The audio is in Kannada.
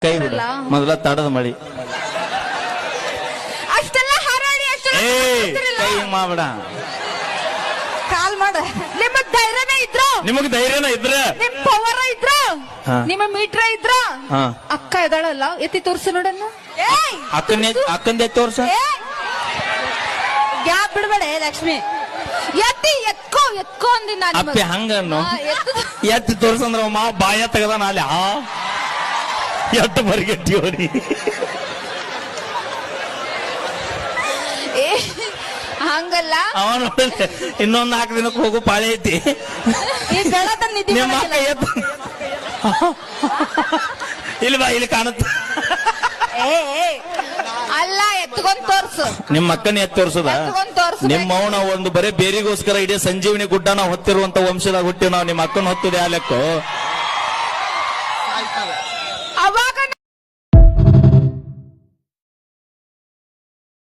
ಕೈ ಬಿಡು ಮೊದಲ ತಡದ ಮಳಿ ಅಷ್ಟೆಲ್ಲ ಹಾರಾಡಿ ಏ ಕೈ ಮಾಡ್ಬೇಡ ಕಾಲ್ ಮಾಡ ನಿಮ್ಮ ಧೈರ್ಯನೇ ಇದ್ರು ನಿಮಗ್ ಧೈರ್ಯನ ಇದ್ರ ನಿಮ್ ಪವರ್ ಇದ್ರು ಹಾ. ನಿಮ್ಮ ಮೀಟ್ರ ಇದ್ರು ಹಾ. ಅಕ್ಕ ಇದಾಳಲ್ಲ ಎತ್ತಿ ತೋರ್ಸು ನೋಡನ್ನ ಅಕ್ಕಂದೆ ತೋರ್ಸ ಗ್ಯಾಪ್ ಬಿಡ್ಬೇಡ ಲಕ್ಷ್ಮಿ ಎತ್ತಿ ಎತ್ಕೋ ಅಂದಿ ನಾನು ಅಪ್ಪಿ ಹಂಗನ್ನು ಎತ್ತಿ ತೋರ್ಸಂದ್ರ ಮಾವ ಬಾಯ ತೆಗದಾನ ಅಲ್ಲಿ ಎಟ್ಟು ಬರಿಗೆಟ್ಟಿವನಿ ಹಂಗಲ್ಲ ಅವನು ಇನ್ನೊಂದ್ 4 ದಿನಕ್ಕೆ ಹೋಗು ಪಾಳೆ ಐತಿ ಈ ಬೆಳತ ನಿಧಿ ನಿಮ್ಮ ಅಕ್ಕ ಎತ್ತು ಇಲ್ಲಿ ಬಾ ಇಲ್ಲಿ ಕಾಣುತ್ತ ಅಲ್ಲ ಎತ್ಕೊಂಡ್ ತೋರ್ಸು ನಿಮ್ಮ ಅಕ್ಕನ ಎತ್ತು ತೋರ್ಸುದ ಎತ್ಕೊಂಡ್ ತೋರ್ಸು ನಿಮ್ಮ ಅವನ ಒಂದು ಬರೇ ಬೇರಿಗೋಸ್ಕರ ಇಡೀ ಸಂಜೀವಿನಿ ಗುಡ್ಡನ ಹೊತ್ತಿರುವಂತ ವಂಶದಾಗ ಹುಟ್ಟಿ ನಾವು ನಿಮ್ಮ ಅಕ್ಕನ ಹೊತ್ತದ ಯಾಲೆಕ್ಕೋ